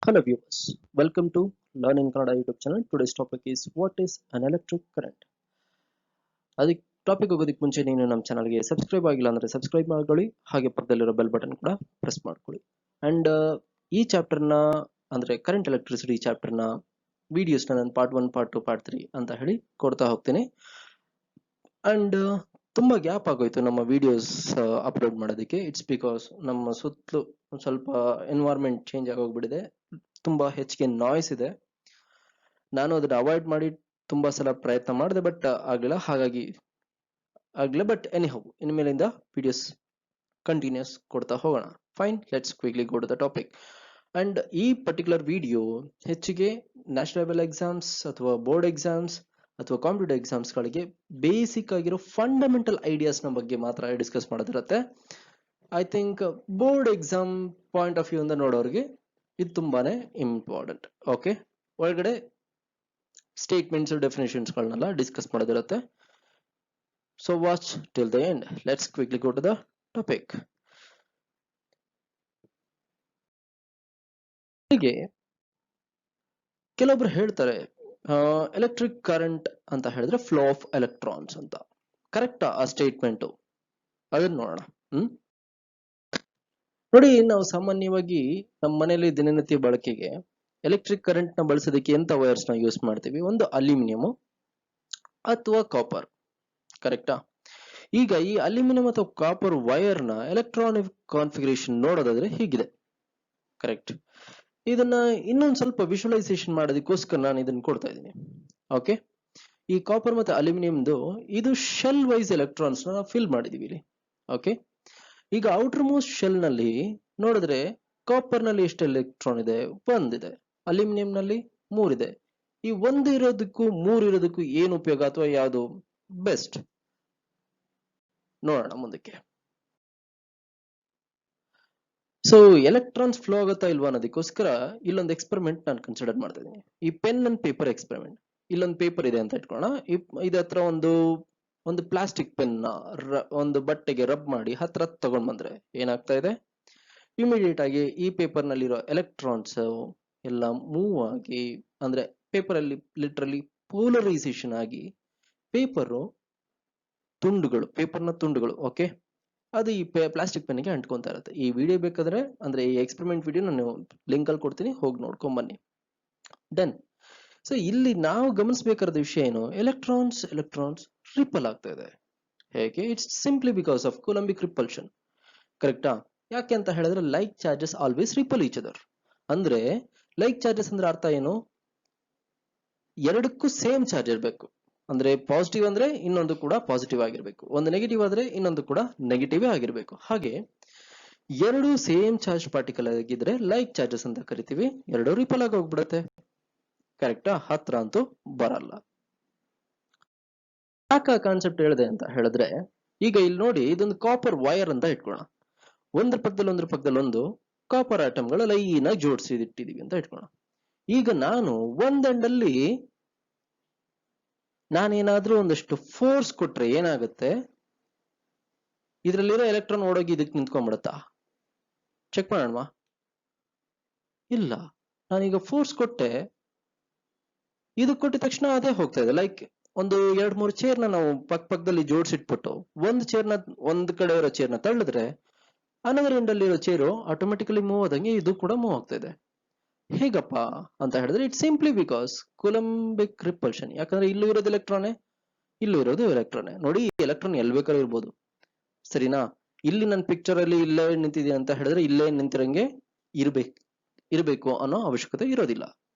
Hello viewers, welcome to Learn in Kannada YouTube channel. Today's topic is what is an electric current. ಅದಕ್ಕೆ topic ಹೋಗೋದಕ್ಕೆ ಮುಂಚೆ ನೀನು ನಮ್ಮ ಚಾನಲ್ಗೆ ಸಬ್ಸ್ಕ್ರೈಬ್ ಆಗಿಲ್ಲ ಅಂದ್ರೆ ಸಬ್ಸ್ಕ್ರೈಬ್ ಮಾಡ್ಕೊಳ್ಳಿ, ಹಾಗೆ ಪಕ್ಕದಲ್ಲಿರೋ ಬೆಲ್ ಬಟನ್ ಕೂಡ ಪ್ರೆಸ್ ಮಾಡ್ಕೊಳ್ಳಿ. ಅಂಡ್ ಈ ಚಾಪ್ಟರ್ನ ಅಂದ್ರೆ ಕರೆಂಟ್ ಎಲೆಕ್ಟ್ರಿಸಿಟಿ ಚಾಪ್ಟರ್ನ ವಿಡಿಯೋಸ್ನ ನಾನು ಪಾರ್ಟ್ 1, ಪಾರ್ಟ್ 2, ಪಾರ್ಟ್ 3 ಅಂತ ಹೇಳಿ ಕೊಡ್ತಾ ಹೋಗ್ತೀನಿ. ಅಂಡ್ ತುಂಬಾ ಗ್ಯಾಪ್ ಆಗೋಯ್ತು ನಮ್ಮ ವಿಡಿಯೋಸ್ ಅಪ್ಲೋಡ್ ಮಾಡೋದಕ್ಕೆ. ಇಟ್ಸ್ ಬಿಕಾಸ್ ನಮ್ಮ ಸುತ್ತಲೂ ಒಂದು ಸ್ವಲ್ಪ ಎನ್ವೈರ್ಮೆಂಟ್ ಚೇಂಜ್ ಆಗೋಗ್ಬಿಟ್ಟಿದೆ, ತುಂಬಾ ಹೆಚ್ಚಿಗೆ ನಾಯ್ಸ್ ಇದೆ. ನಾನು ಅದನ್ನ ಅವಾಯ್ಡ್ ಮಾಡಿ ತುಂಬಾ ಸಲ ಪ್ರಯತ್ನ ಮಾಡಿದೆ, ಬಟ್ ಆಗ್ಲಿಲ್ಲ. ಬಟ್ ಎನಿಹೌ ಇನ್ಮೇಲಿಂದ ವಿಡಿಯೋಸ್ ಕಂಟಿನ್ಯೂಸ್ ಕೊಡ್ತಾ ಹೋಗೋಣ. Fine, let's quickly go to the topic. And ಈ ಪರ್ಟಿಕ್ಯುಲರ್ ವಿಡಿಯೋ ಹೆಚ್ಚಿಗೆ ನ್ಯಾಷನಲ್ ಲೆವೆಲ್ ಎಕ್ಸಾಮ್ಸ್ ಅಥವಾ ಬೋರ್ಡ್ ಎಕ್ಸಾಮ್ಸ್ ಅಥವಾ ಕಾಂಪಿಟೇಟಿವ್ ಎಕ್ಸಾಮ್ಸ್ ಗಳಿಗೆ ಬೇಸಿಕ್ ಆಗಿರೋ ಫಂಡಮೆಂಟಲ್ ಐಡಿಯಾಸ್ ನ ಬಗ್ಗೆ ಮಾತ್ರ ಡಿಸ್ಕಸ್ ಮಾಡೋದಿರುತ್ತೆ. I think board exam point of view ಇಂದ ನೋಡೋರಿಗೆ ಇದು ತುಂಬಾನೇ ಇಂಪಾರ್ಟೆಂಟ್. ಓಕೆ, ಒಳಗಡೆ ಸ್ಟೇಟ್ಮೆಂಟ್ಸ್ ಡೆಫಿನೇಷನ್ಸ್ ಗಳನ್ನೆಲ್ಲ ಡಿಸ್ಕಸ್ ಮಾಡೋದಿರುತ್ತೆ. So watch till the end. Let's quickly go to the topic. ಹೀಗೆ ಕೆಲವೊಬ್ರು ಹೇಳ್ತಾರೆ ಎಲೆಕ್ಟ್ರಿಕ್ ಕರೆಂಟ್ ಅಂತ ಹೇಳಿದ್ರೆ ಫ್ಲೋ ಆಫ್ ಎಲೆಕ್ಟ್ರಾನ್ಸ್ ಅಂತ. ಕರೆಕ್ಟಾ ಆ ಸ್ಟೇಟ್ಮೆಂಟ್? ಅದನ್ನ ನೋಡೋಣ. ನೋಡಿ, ನಾವು ಸಾಮಾನ್ಯವಾಗಿ ನಮ್ಮ ಮನೆಯಲ್ಲಿ ದಿನನಿತ್ಯ ಬಳಕೆಗೆ ಎಲೆಕ್ಟ್ರಿಕ್ ಕರೆಂಟ್ ನ ಬಳಸೋದಕ್ಕೆ ಎಂತ ವೈರ್ಸ್ ನ ಯೂಸ್ ಮಾಡ್ತೀವಿ? ಒಂದು ಅಲ್ಯೂಮಿನಿಯಂ ಅಥವಾ ಕಾಪರ್. ಕರೆಕ್ಟಾ? ಈಗ ಈ ಅಲ್ಯೂಮಿನಿಯಂ ಅಥವಾ ಕಾಪರ್ ವೈರ್ ನ ಎಲೆಕ್ಟ್ರಾನಿಕ್ ಕಾನ್ಫಿಗರೇಷನ್ ನೋಡೋದಾದ್ರೆ ಹೀಗಿದೆ. ಕರೆಕ್ಟ್. ಇದನ್ನ ಇನ್ನೊಂದು ಸ್ವಲ್ಪ ವಿಜುವಲೈಸೇಷನ್ ಮಾಡೋದಕ್ಕೋಸ್ಕರ ನಾನು ಇದನ್ನ ಕೊಡ್ತಾ ಇದ್ದೀನಿ. ಓಕೆ, ಈ ಕಾಪರ್ ಮತ್ತೆ ಅಲ್ಯೂಮಿನಿಯಂದು ಇದು ಶೆಲ್ ವೈಸ್ ಎಲೆಕ್ಟ್ರಾನ್ಸ್ ನಾವು ಫಿಲ್ ಮಾಡಿದೀವಿ ಇಲ್ಲಿ. ಓಕೆ, ಈಗ ಔಟರ್ ಮೋಸ್ಟ್ ಶೆಲ್ ನಲ್ಲಿ ನೋಡಿದ್ರೆ ಕಾಪರ್ ನಲ್ಲಿ ಎಷ್ಟು ಎಲೆಕ್ಟ್ರಾನ್ ಇದೆ? ಒಂದಿದೆ. ಅಲ್ಯೂಮಿನಿಯಂ ನಲ್ಲಿ 3 ಇದೆ. ಈ ಒಂದು ಇರೋದಕ್ಕೂ 3 ಇರೋದಕ್ಕೂ ಏನು ಉಪಯೋಗ ಅಥವಾ ಯಾವುದು ಬೆಸ್ಟ್ ನೋಡೋಣ ಮುಂದಕ್ಕೆ. ಸೊ ಎಲೆಕ್ಟ್ರಾನ್ಸ್ ಫ್ಲೋ ಆಗುತ್ತಾ ಇಲ್ವಾ ಅನ್ನೋದಕ್ಕೋಸ್ಕರ ಇಲ್ಲೊಂದು ಎಕ್ಸ್ಪೆರಿಮೆಂಟ್ ನಾನು ಕನ್ಸಿಡರ್ ಮಾಡ್ತಾ ಇದ್ದೀನಿ. ಈ ಪೆನ್ ಅಂಡ್ ಪೇಪರ್ ಎಕ್ಸ್ಪೆರಿಮೆಂಟ್. ಇಲ್ಲೊಂದು ಪೇಪರ್ ಇದೆ ಅಂತ ಇಟ್ಕೊಳ್ಳೋಣ. ಇದ ಹತ್ರ ಒಂದು ಪ್ಲಾಸ್ಟಿಕ್ ಪೆನ್ ಒಂದು ಬಟ್ಟೆಗೆ ರಬ್ ಮಾಡಿ ಹತ್ರ ತಗೊಂಡ್ ಬಂದ್ರೆ ಏನಾಗ್ತಾ ಇದೆ? ಇಮಿಡಿಯೇಟ್ ಆಗಿ ಈ ಪೇಪರ್ ನಲ್ಲಿರೋ ಎಲೆಕ್ಟ್ರಾನ್ಸ್ ಎಲ್ಲ ಮೂವ್ ಆಗಿ, ಅಂದ್ರೆ ಪೇಪರ್ ಅಲ್ಲಿ ಲಿಟ್ರಲಿ ಪೋಲರೈಸೇಷನ್ ಆಗಿ ಪೇಪರ್ನ ತುಂಡುಗಳು ಓಕೆ, ಅದು ಈ ಪ್ಲಾಸ್ಟಿಕ್ ಪೆನ್ಗೆ ಅಂಟ್ಕೊಂತಾ ಇರುತ್ತೆ. ಈ ವಿಡಿಯೋ ಬೇಕಾದ್ರೆ ಅಂದ್ರೆ ಈ ಎಕ್ಸ್ಪೆರಿಮೆಂಟ್ ವಿಡಿಯೋ ನಾನು ಲಿಂಕ್ ಅಲ್ಲಿ ಕೊಡ್ತೀನಿ, ಹೋಗಿ ನೋಡ್ಕೊಂಡ್ ಬನ್ನಿ. ಡನ್. ಸೊ ಇಲ್ಲಿ ನಾವು ಗಮನಿಸಬೇಕಾದ ವಿಷಯ ಏನು? ಎಲೆಕ್ಟ್ರಾನ್ಸ್ ರಿಪಲ್ ಆಗ್ತಾ ಇದೆ. ಹೇಗೆ? It's simply because of coulombic repulsion. ಕರೆಕ್ಟಾ? ಯಾಕೆ ಅಂತ ಹೇಳಿದ್ರೆ like charges always repel each other. ಅಂದ್ರೆ ಲೈಕ್ ಚಾರ್ಜಸ್ ಅಂದ್ರೆ ಅರ್ಥ ಏನು? ಎರಡಕ್ಕೂ ಸೇಮ್ ಚಾರ್ಜ್ ಇರಬೇಕು. ಅಂದ್ರೆ ಪಾಸಿಟಿವ್ ಅಂದ್ರೆ ಇನ್ನೊಂದು ಕೂಡ ಪಾಸಿಟಿವ್ ಆಗಿರ್ಬೇಕು, ಒಂದು ನೆಗೆಟಿವ್ ಆದ್ರೆ ಇನ್ನೊಂದು ಕೂಡ ನೆಗೆಟಿವ್ ಆಗಿರ್ಬೇಕು. ಹಾಗೆ ಎರಡು ಸೇಮ್ ಚಾರ್ಜ್ ಪಾರ್ಟಿಕಲ್ ಆಗಿದ್ರೆ ಲೈಕ್ ಚಾರ್ಜಸ್ ಅಂತ ಕರಿತೀವಿ. ಎರಡು ರಿಪಲ್ ಆಗಿ ಹೋಗ್ಬಿಡುತ್ತೆ. ಕರೆಕ್ಟಾ? ಹತ್ರ ಅಂತೂ ಬರಲ್ಲ. ಯಾಕೆ ಕಾನ್ಸೆಪ್ಟ್ ಹೇಳಿದೆ ಅಂತ ಹೇಳಿದ್ರೆ, ಈಗ ಇಲ್ಲಿ ನೋಡಿ, ಇದೊಂದು ಕಾಪರ್ ವೈರ್ ಅಂತ ಇಟ್ಕೊಳ್ಳೋಣ. ಒಂದ್ರ ಪಕ್ಕದಲ್ಲಿ ಒಂದು ಕಾಪರ್ ಆಟಮ್ಗಳು ಲೈನ್ ಆಗಿ ಜೋಡಿಸಿಟ್ಟಿದೀವಿ ಅಂತ ಇಟ್ಕೊಳ್ಳೋಣ. ಈಗ ನಾನು ಒಂದಂಡಲ್ಲಿ ನಾನೇನಾದ್ರೂ ಒಂದಷ್ಟು ಫೋರ್ಸ್ ಕೊಟ್ರೆ ಏನಾಗುತ್ತೆ? ಇದ್ರಲ್ಲಿರೋ ಎಲೆಕ್ಟ್ರಾನ್ ಓಡೋಗಿ ಇದಕ್ಕೆ ನಿಂತ್ಕೊಂಡ್ಬಿಡುತ್ತಾ? ಚೆಕ್ ಮಾಡೋಣ. ಇಲ್ಲ, ನಾನೀಗ ಫೋರ್ಸ್ ಕೊಟ್ಟೆ, ಇದು ಕೊಟ್ಟಿದ ತಕ್ಷಣ ಅದೇ ಹೋಗ್ತಾ ಇದೆ. ಲೈಕ್ ಒಂದು 2-3 ಚೇರ್ನ ನಾವು ಪಕ್ಕದಲ್ಲಿ ಜೋಡಿಸಿಟ್ಬಿಟ್ಟು ಒಂದ್ ಕಡೆ ಇರೋ ಚೇರ್ನ ತಳ್ಳಿದ್ರೆ ಅನದರ್ ಎಂಡ್ ಅಲ್ಲಿ ಇರೋ ಚೇರು ಆಟೋಮೆಟಿಕಲಿ ಮೂವ್ ಆದಂಗೆ ಇದು ಕೂಡ ಮೂವ್ ಆಗ್ತಾ ಇದೆ. ಹೇಗಪ್ಪ ಅಂತ ಹೇಳಿದ್ರೆ ಇಟ್ಸ್ ಸಿಂಪ್ಲಿ ಬಿಕಾಸ್ ಕೂಲಂಬಿಕ್ ರಿಪಲ್ಷನ್. ಯಾಕಂದ್ರೆ ಇಲ್ಲೂ ಇರೋದು ಎಲೆಕ್ಟ್ರಾನೇ, ಇಲ್ಲೂ ಇರೋದು ಎಲೆಕ್ಟ್ರಾನೇ. ನೋಡಿ, ಎಲೆಕ್ಟ್ರಾನ್ ಎಲ್ಲಿ ಬೇಕಾದ್ರೂ ಇರ್ಬೋದು, ಸರಿನಾ? ಇಲ್ಲಿ ನನ್ನ ಪಿಕ್ಚರ್ ಅಲ್ಲಿ ಇಲ್ಲೇ ನಿಂತಿದೆ ಅಂತ ಹೇಳಿದ್ರೆ ಇಲ್ಲೇ ನಿಂತಿರಂಗೆ ಇರಬೇಕು ಅನ್ನೋ ಅವಶ್ಯಕತೆ ಇರೋದಿಲ್ಲ.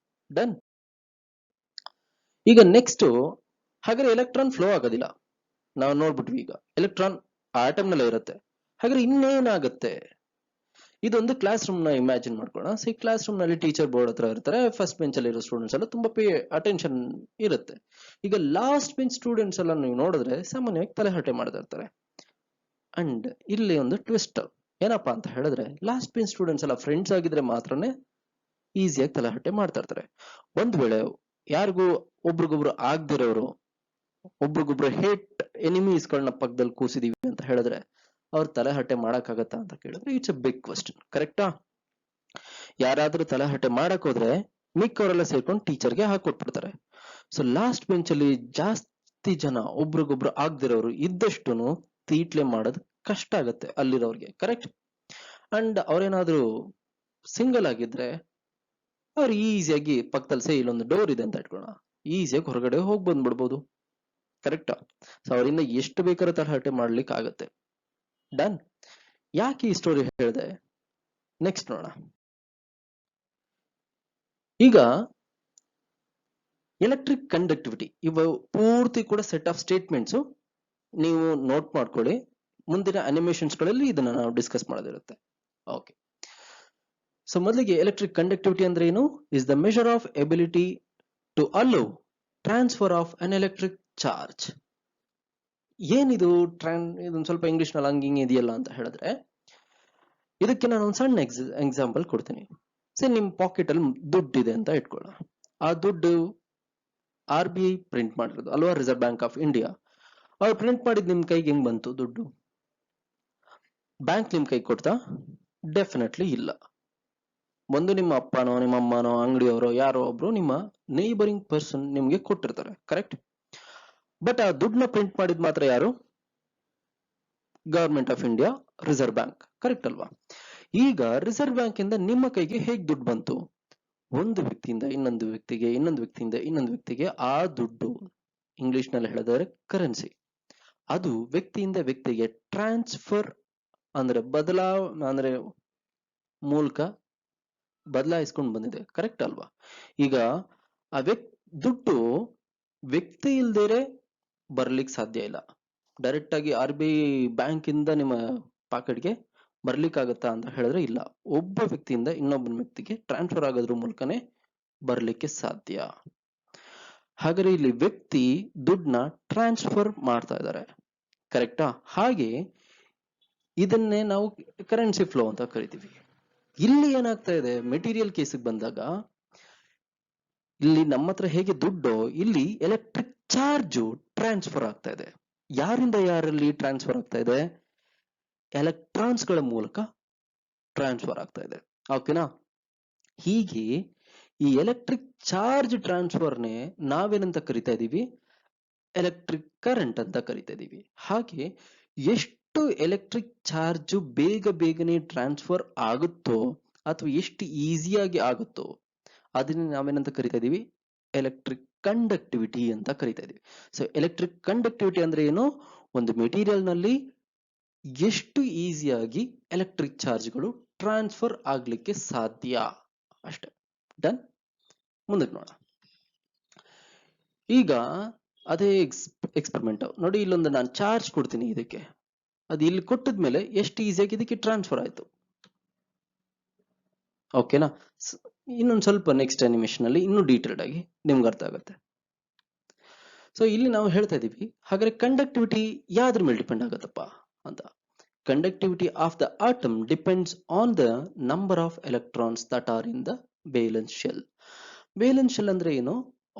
ಡನ್. ಈಗ ನೆಕ್ಸ್ಟ್, ಹಾಗಾದ್ರೆ ಎಲೆಕ್ಟ್ರಾನ್ ಫ್ಲೋ ಆಗೋದಿಲ್ಲ, ನಾವು ನೋಡ್ಬಿಟ್ವಿ. ಈಗ ಎಲೆಕ್ಟ್ರಾನ್ ಆಟಮ್ ನಲ್ಲೇ ಇರುತ್ತೆ. ಹಾಗಾದ್ರೆ ಇನ್ನೇನಾಗುತ್ತೆ? ಇದೊಂದು ಕ್ಲಾಸ್ ರೂಮ್ ನ ಇಮ್ಯಾಜಿನ್ ಮಾಡ್ಕೊಳ್ಳೋಣ. ಸಿ, ಕ್ಲಾಸ್ ರೂಮ್ ನಲ್ಲಿ ಟೀಚರ್ ಬೋರ್ಡ್ ಹತ್ರ ಇರ್ತಾರೆ. ಫಸ್ಟ್ ಬೆಂಚ್ ಅಲ್ಲಿ ಇರೋ ಸ್ಟೂಡೆಂಟ್ಸ್ ಎಲ್ಲ ತುಂಬಾ ಅಟೆನ್ಷನ್ ಇರುತ್ತೆ. ಈಗ ಲಾಸ್ಟ್ ಬೆಂಚ್ ಸ್ಟೂಡೆಂಟ್ಸ್ ಎಲ್ಲ ನೀವು ನೋಡಿದ್ರೆ ಸಾಮಾನ್ಯವಾಗಿ ತಲೆಹರಟೆ ಮಾಡ್ತಾ ಇರ್ತಾರೆ. ಅಂಡ್ ಇಲ್ಲಿ ಒಂದು ಟ್ವಿಸ್ಟ್ ಏನಪ್ಪಾ ಅಂತ ಹೇಳಿದ್ರೆ, ಲಾಸ್ಟ್ ಬೆಂಚ್ ಸ್ಟೂಡೆಂಟ್ಸ್ ಎಲ್ಲ ಫ್ರೆಂಡ್ಸ್ ಆಗಿದ್ರೆ ಮಾತ್ರನೇ ಈಸಿಯಾಗಿ ತಲೆಹರಟೆ ಮಾಡ್ತಾ ಇರ್ತಾರೆ. ಒಂದ್ ವೇಳೆ ಯಾರಿಗೂ ಒಬ್ರಿಗೊಬ್ರು ಆಗ್ದಿರೋರು, ಒಬ್ರಿಗೊಬ್ರು ಹೇಟ್ ಎನಿಮೀಸ್ ಗಳನ್ನ ಪಕ್ಕದಲ್ಲಿ ಕೂಸಿದೀವಿ ಅಂತ ಹೇಳಿದ್ರೆ ಅವ್ರ ತಲೆಹರಟೆ ಮಾಡಕ್ಕಾಗತ್ತಾ ಅಂತ ಕೇಳಿದ್ರೆ ಇಟ್ಸ್ ಅ ಬಿಗ್ ಕ್ವಶನ್. ಕರೆಕ್ಟಾ? ಯಾರಾದ್ರೂ ತಲಹಟೆ ಮಾಡಕ್ ಹೋದ್ರೆ ಮಿಕ್ಕವರೆಲ್ಲ ಸೇರ್ಕೊಂಡು ಟೀಚರ್ಗೆ ಹಾಕೊಟ್ಬಿಡ್ತಾರೆ. ಸೊ ಲಾಸ್ಟ್ ಬೆಂಚ್ ಅಲ್ಲಿ ಜಾಸ್ತಿ ಜನ ಒಬ್ರಿಗೊಬ್ರು ಆಗ್ದಿರೋರು ಇದ್ದಷ್ಟುನು ತೀಟ್ಲೆ ಮಾಡೋದು ಕಷ್ಟ ಆಗತ್ತೆ ಅಲ್ಲಿರೋರ್ಗೆ, ಕರೆಕ್ಟ್. ಅಂಡ್ ಅವ್ರೇನಾದ್ರೂ ಸಿಂಗಲ್ ಆಗಿದ್ರೆ ಅವ್ರು ಈಸಿಯಾಗಿ ಪಕ್ಕದಲ್ಲಿ ಇಲ್ಲೊಂದು ಡೋರ್ ಇದೆ ಅಂತ ಇಟ್ಕೊಳ್ಳೋಣ, ಈಸಿಯಾಗಿ ಹೊರಗಡೆ ಹೋಗಿ ಬಂದ್ಬಿಡ್ಬೋದು, ಕರೆಕ್ಟಾ. ಸೊ ಅವರಿಂದ ಎಷ್ಟು ಬೇಕಾದ್ರೂ ತಲಹಟೆ ಮಾಡ್ಲಿಕ್ಕೆ ಆಗತ್ತೆ. ಡನ್. ಯಾಕೆ ಈ ಸ್ಟೋರಿ ಹೇಳಿದೆ ನೆಕ್ಸ್ಟ್ ನೋಡೋಣ. ಈಗ ಎಲೆಕ್ಟ್ರಿಕ್ ಕಂಡಕ್ಟಿವಿಟಿ ಇವು ಪೂರ್ತಿ ಕೂಡ ಸೆಟ್ ಆಫ್ ಸ್ಟೇಟ್ಮೆಂಟ್ಸ್, ನೀವು ನೋಟ್ ಮಾಡ್ಕೊಳ್ಳಿ, ಮುಂದಿನ ಅನಿಮೇಷನ್ಸ್ ಗಳಲ್ಲಿ ಇದನ್ನ ನಾವು ಡಿಸ್ಕಸ್ ಮಾಡೋದಿರುತ್ತೆ. ಓಕೆ. ಸೊ ಮೊದಲಿಗೆ ಎಲೆಕ್ಟ್ರಿಕ್ ಕಂಡಕ್ಟಿವಿಟಿ ಅಂದ್ರೆ ಏನು? Is the measure of ability to allow transfer of an electric charge. ಏನಿದು ಇದೊಂದು ಸ್ವಲ್ಪ ಇಂಗ್ಲಿಷ್ ನಲ್ಲಿ ಹಂಗಿಂಗ್ ಇದೆಯಲ್ಲ ಅಂತ ಹೇಳಿದ್ರೆ, ಇದಕ್ಕೆ ನಾನು ಒಂದು ಸಣ್ಣ ಎಕ್ಸಾಂಪಲ್ ಕೊಡ್ತೀನಿ. ಸರಿ, ನಿಮ್ ಪಾಕೆಟ್ ಅಲ್ಲಿ ದುಡ್ಡು ಇದೆ ಅಂತ ಇಟ್ಕೊಳ್ಳ. ಆ ದುಡ್ಡು RBI ಪ್ರಿಂಟ್ ಮಾಡಿರೋದು ಅಲ್ವಾ, ರಿಸರ್ವ್ ಬ್ಯಾಂಕ್ ಆಫ್ ಇಂಡಿಯಾ. ಅವ್ರು ಪ್ರಿಂಟ್ ಮಾಡಿದ್ ನಿಮ್ ಕೈಗೆ ಹೆಂಗ್ ಬಂತು ದುಡ್ಡು? ಬ್ಯಾಂಕ್ ನಿಮ್ ಕೈ ಕೊಡ್ತಾ? ಡೆಫಿನೆಟ್ಲಿ ಇಲ್ಲ. ಒಂದು ನಿಮ್ಮ ಅಪ್ಪನೋ ನಿಮ್ಮ ಅಮ್ಮನೋ ಅಂಗಡಿಯವರೋ ಯಾರೋ ಒಬ್ರು ನಿಮ್ಮ ನೇಬರಿಂಗ್ ಪರ್ಸನ್ ನಿಮ್ಗೆ ಕೊಟ್ಟಿರ್ತಾರೆ, ಕರೆಕ್ಟ್. ಬಟ್ ಆ ದುಡ್ಡನ್ನ ಪ್ರಿಂಟ್ ಮಾಡಿದ್ ಮಾತ್ರ ಯಾರು? Government of India, reserve bank, correct ಅಲ್ವಾ. ಈಗ ರಿಸರ್ವ್ ಬ್ಯಾಂಕ್ ಇಂದ ನಿಮ್ಮ ಕೈಗೆ ಹೇಗ್ ದುಡ್ಡು ಬಂತು? ಒಂದು ವ್ಯಕ್ತಿಯಿಂದ ಇನ್ನೊಂದು ವ್ಯಕ್ತಿಗೆ, ಇನ್ನೊಂದು ವ್ಯಕ್ತಿಯಿಂದ ಇನ್ನೊಂದು ವ್ಯಕ್ತಿಗೆ ಆ ದುಡ್ಡು, ಇಂಗ್ಲಿಷ್ ನಲ್ಲಿ ಹೇಳಿದರೆ ಕರೆನ್ಸಿ, ಅದು ವ್ಯಕ್ತಿಯಿಂದ ವ್ಯಕ್ತಿಗೆ ಟ್ರಾನ್ಸ್ಫರ್ ಅಂದ್ರೆ ಅಂದ್ರೆ ಮೂಲಕ ಬದಲಾಯಿಸ್ಕೊಂಡು ಬಂದಿದೆ, ಕರೆಕ್ಟ್ ಅಲ್ವಾ. ಈಗ ಆ ದುಡ್ಡು ವ್ಯಕ್ತಿ ಇಲ್ದೇರೆ ಬರ್ಲಿಕ್ಕೆ ಸಾಧ್ಯ ಇಲ್ಲ. ಡೈರೆಕ್ಟ್ ಆಗಿ RBI ಬ್ಯಾಂಕ್ ಇಂದ ನಿಮ್ಮ ಪಾಕೆಟ್ಗೆ ಬರ್ಲಿಕ್ಕಾಗತ್ತಾ ಅಂತ ಹೇಳಿದ್ರೆ ಇಲ್ಲ. ಒಬ್ಬ ವ್ಯಕ್ತಿಯಿಂದ ಇನ್ನೊಬ್ಬ ವ್ಯಕ್ತಿಗೆ ಟ್ರಾನ್ಸ್ಫರ್ ಆಗೋದ್ರ ಮೂಲಕನೇ ಬರ್ಲಿಕ್ಕೆ ಸಾಧ್ಯ. ಹಾಗಾದ್ರೆ ಇಲ್ಲಿ ವ್ಯಕ್ತಿ ದುಡ್ಡನ್ನ ಟ್ರಾನ್ಸ್ಫರ್ ಮಾಡ್ತಾ ಇದ್ದಾರೆ, ಕರೆಕ್ಟಾ. ಹಾಗೆ ಇದನ್ನೇ ನಾವು ಕರೆನ್ಸಿ ಫ್ಲೋ ಅಂತ ಕರಿತೀವಿ. ಇಲ್ಲಿ ಏನಾಗ್ತಾ ಇದೆ, ಮೆಟೀರಿಯಲ್ ಕೇಸಿಗೆ ಬಂದಾಗ ಇಲ್ಲಿ ನಮ್ಮ ಹತ್ರ ಹೇಗೆ ದುಡ್ಡು, ಇಲ್ಲಿ ಎಲೆಕ್ಟ್ರಿಕ್ ಚಾರ್ಜ್ ಟ್ರಾನ್ಸ್ಫರ್ ಆಗ್ತಾ ಇದೆ. ಯಾರಿಂದ ಯಾರಲ್ಲಿ ಟ್ರಾನ್ಸ್ಫರ್ ಆಗ್ತಾ ಇದೆ? ಎಲೆಕ್ಟ್ರಾನ್ಸ್ ಗಳ ಮೂಲಕ ಟ್ರಾನ್ಸ್ಫರ್ ಆಗ್ತಾ ಇದೆ, ಓಕೆನಾ. ಹೀಗೆ ಈ ಎಲೆಕ್ಟ್ರಿಕ್ ಚಾರ್ಜ್ ಟ್ರಾನ್ಸ್ಫರ್ನೇ ನಾವೇನಂತ ಕರಿತಾ ಇದೀವಿ? ಎಲೆಕ್ಟ್ರಿಕ್ ಕರೆಂಟ್ ಅಂತ ಕರಿತಾ ಇದೀವಿ. ಹಾಗೆ ಎಷ್ಟು ಎಲೆಕ್ಟ್ರಿಕ್ ಚಾರ್ಜ್ ಬೇಗನೆ ಟ್ರಾನ್ಸ್ಫರ್ ಆಗುತ್ತೋ ಅಥವಾ ಎಷ್ಟು ಈಸಿಯಾಗಿ ಆಗುತ್ತೋ ಅದನ್ನ ನಾವೇನಂತ ಕರಿತಾ ಇದೀವಿ? ಎಲೆಕ್ಟ್ರಿಕ್ ಕಂಡಕ್ಟಿವಿಟಿ ಅಂತ ಕರಿತಾ ಇದೀವಿ. ಸೊ ಎಲೆಕ್ಟ್ರಿಕ್ ಕಂಡಕ್ಟಿವಿಟಿ ಅಂದ್ರೆ ಏನು? ಒಂದು ಮೆಟೀರಿಯಲ್ ನಲ್ಲಿ ಎಷ್ಟು ಈಸಿಯಾಗಿ ಎಲೆಕ್ಟ್ರಿಕ್ ಚಾರ್ಜ್ಗಳು ಟ್ರಾನ್ಸ್ಫರ್ ಆಗ್ಲಿಕ್ಕೆ ಸಾಧ್ಯ, ಅಷ್ಟೇ. ಡನ್. ಮುಂದಕ್ಕೆ ನೋಡೋಣ. ಈಗ ಅದೇ ಎಕ್ಸ್ಪೆರಿಮೆಂಟ್ ನೋಡಿ, ಇಲ್ಲೊಂದು ನಾನು ಚಾರ್ಜ್ ಕೊಡ್ತೀನಿ ಇದಕ್ಕೆ, ಅದು ಇಲ್ಲಿ ಕೊಟ್ಟಿದ್ಮೇಲೆ ಎಷ್ಟು ಈಸಿಯಾಗಿ ಇದಕ್ಕೆ ಟ್ರಾನ್ಸ್ಫರ್ ಆಯ್ತು, ಓಕೆನಾ. ಇನ್ನೊಂದು ಸ್ವಲ್ಪ ನೆಕ್ಸ್ಟ್ ಅನಿಮೇಷನ್ ಅಲ್ಲಿ ಇನ್ನೂ ಡೀಟೇಲ್ಡ್ ಆಗಿ ನಿಮ್ಗೆ ಅರ್ಥ ಆಗುತ್ತೆ. ಸೊ ಇಲ್ಲಿ ನಾವು ಹೇಳ್ತಾ ಇದೀವಿ, ಹಾಗಾದ್ರೆ ಕಂಡಕ್ಟಿವಿಟಿ ಯಾವ್ದ್ರ ಮೇಲೆ ಡಿಪೆಂಡ್ ಆಗುತ್ತಪ್ಪ ಅಂತ. Conductivity of the atom depends on the number of electrons that are in the valence shell. Valence shell ಅಂದ್ರೆ ಏನು?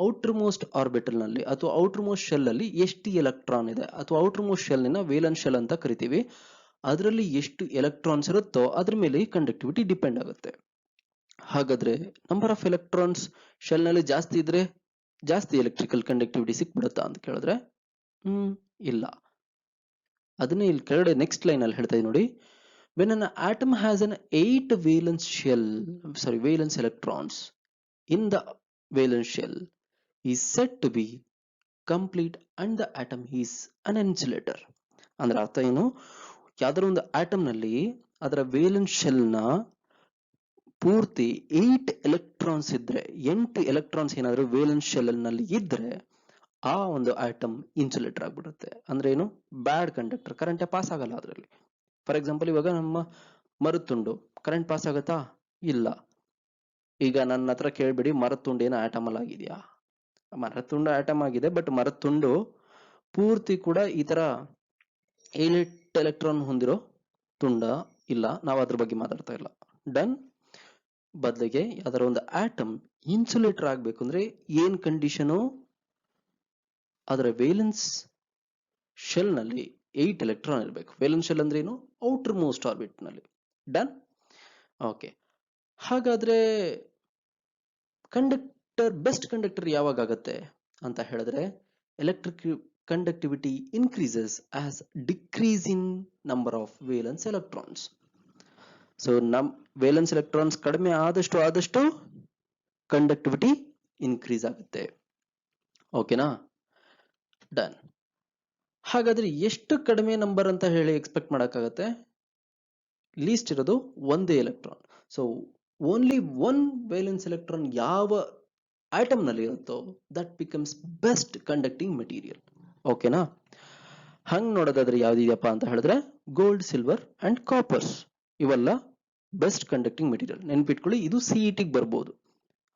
ಔಟರ್ ಮೋಸ್ಟ್ ಆರ್ಬಿಟಲ್ ನಲ್ಲಿ ಅಥವಾ ಔಟರ್ ಮೋಸ್ಟ್ ಶೆಲ್ ಅಲ್ಲಿ ಎಷ್ಟು ಎಲೆಕ್ಟ್ರಾನ್ ಇದೆ, ಅಥವಾ ಔಟರ್ ಮೋಸ್ಟ್ ಶೆಲ್ ನಿನ ವೇಲೆನ್ಸ್ ಶೆಲ್ ಅಂತ ಕರಿತೀವಿ. ಅದರಲ್ಲಿ ಎಷ್ಟು ಎಲೆಕ್ಟ್ರಾನ್ಸ್ ಇರುತ್ತೋ ಅದ್ರ ಮೇಲೆ ಕಂಡಕ್ಟಿವಿಟಿ ಡಿಪೆಂಡ್ ಆಗುತ್ತೆ. ಹಾಗಾದ್ರೆ ನಂಬರ್ ಆಫ್ ಎಲೆಕ್ಟ್ರಾನ್ಸ್ ಶೆಲ್ ನಲ್ಲಿ ಜಾಸ್ತಿ ಇದ್ರೆ ಜಾಸ್ತಿ ಎಲೆಕ್ಟ್ರಿಕಲ್ ಕಂಡಕ್ಟಿವಿಟಿ ಸಿಕ್ಬಿಡುತ್ತಾ ಅಂತ ಕೇಳಿದ್ರೆ ಇಲ್ಲ. ಅದನ್ನೇ ಇಲ್ಲಿ ಕೆಳಗಡೆ ನೆಕ್ಸ್ಟ್ ಲೈನ್ ಅಲ್ಲಿ ಹೇಳ್ತಾ ನೋಡಿ, when an atom has an 8 valence electrons in the valence shell is said to be complete and the atom is an insulator. ಅಂದ್ರೆ ಅರ್ಥ ಏನು? ಯಾವ್ದಾರ ಒಂದು ಆಟಮ್ ನಲ್ಲಿ ಅದರ ವೇಲೆನ್ಸ್ ಶೆಲ್ ನ ಪೂರ್ತಿ 8 ಎಲೆಕ್ಟ್ರಾನ್ಸ್ ಇದ್ರೆ, 8 ಎಲೆಕ್ಟ್ರಾನ್ಸ್ ಏನಾದ್ರು ವೇಲೆನ್ಸ್ ಶೆಲ್ ನಲ್ಲಿ ಇದ್ರೆ ಆ ಒಂದು ಆಟಮ್ ಇನ್ಸುಲೇಟರ್ ಆಗ್ಬಿಡುತ್ತೆ. ಅಂದ್ರೆ ಏನು? ಬ್ಯಾಡ್ ಕಂಡಕ್ಟರ್, ಕರೆಂಟ್ ಪಾಸ್ ಆಗಲ್ಲ ಅದರಲ್ಲಿ. ಫಾರ್ ಎಕ್ಸಾಂಪಲ್, ಇವಾಗ ನಮ್ಮ ಮರದ ತುಂಡು ಕರೆಂಟ್ ಪಾಸ್ ಆಗತ್ತಾ? ಇಲ್ಲ. ಈಗ ನನ್ನ ಹತ್ರ ಕೇಳ್ಬಿಡಿ, ಮರದ ತುಂಡು ಏನೋ ಆಟಮ್ ಅಲ್ಲಿ ಆಗಿದೆಯಾ? ಮರದ ತುಂಡು ಆಟಮ್ ಆಗಿದೆ, ಬಟ್ ಮರದ ತುಂಡು ಪೂರ್ತಿ ಕೂಡ ಈ ತರ 8 ಎಲೆಕ್ಟ್ರಾನ್ ಹೊಂದಿರೋ ತುಂಡ ಇಲ್ಲ. ನಾವು ಅದ್ರ ಬಗ್ಗೆ ಮಾತಾಡ್ತಾ ಇಲ್ಲ. ಡನ್. ಬದಲಿಗೆ ಯಾವ್ದಾರ ಒಂದು ಆಟಮ್ ಇನ್ಸುಲೇಟರ್ ಆಗ್ಬೇಕು ಅಂದ್ರೆ ಏನ್ ಕಂಡೀಷನು? ಅದರ ವೇಲೆನ್ಸ್ ಶೆಲ್ ನಲ್ಲಿ 8 ಎಲೆಕ್ಟ್ರಾನ್ ಇರಬೇಕು. ವೇಲೆನ್ಸ್ ಶೆಲ್ ಅಂದ್ರೆ ಏನು? ಔಟರ್ ಮೋಸ್ಟ್ ಆರ್ಬಿಟ್ ನಲ್ಲಿ. ಡನ್. ಓಕೆ. ಹಾಗಾದ್ರೆ ಕಂಡಕ್ಟರ್ ಬೆಸ್ಟ್ ಕಂಡಕ್ಟರ್ ಯಾವಾಗ ಆಗುತ್ತೆ ಅಂತ ಹೇಳಿದ್ರೆ electric conductivity increases as decrease in number of valence electrons. So valence electrons ಕಡಿಮೆ ಆದಷ್ಟು ಕಂಡಕ್ಟಿವಿಟಿ ಇನ್ಕ್ರೀಸ್ ಆಗುತ್ತೆ. ಓಕೆನಾ? ಡನ್. ಹಾಗಾದ್ರೆ ಎಷ್ಟು ಕಡಿಮೆ ನಂಬರ್ ಅಂತ ಹೇಳಿ ಎಕ್ಸ್ಪೆಕ್ಟ್ ಮಾಡಕ್ಕಾಗತ್ತೆ? ಲೀಸ್ಟ್ ಇರೋದು ಒಂದೇ electron. So only one valence electron ಯಾವ ಆಟಮ್ ನಲ್ಲಿ ಇರುತ್ತೋ that becomes best conducting material. ಓಕೆನಾ? ಹಂಗ್ ನೋಡೋದಾದ್ರೆ ಯಾವ್ದಿದೆಯಪ್ಪ ಅಂತ ಹೇಳಿದ್ರೆ ಗೋಲ್ಡ್, ಸಿಲ್ವರ್ ಅಂಡ್ ಕಾಪರ್ಸ್ ಇವೆಲ್ಲ ಬೆಸ್ಟ್ ಕಂಡಕ್ಟಿಂಗ್ ಮೆಟೀರಿಯಲ್. ನೆನ್ಪಿಟ್ಕೊಳ್ಳಿ, ಇದು ಸಿಇಟಿಗೆ ಬರ್ಬೋದು,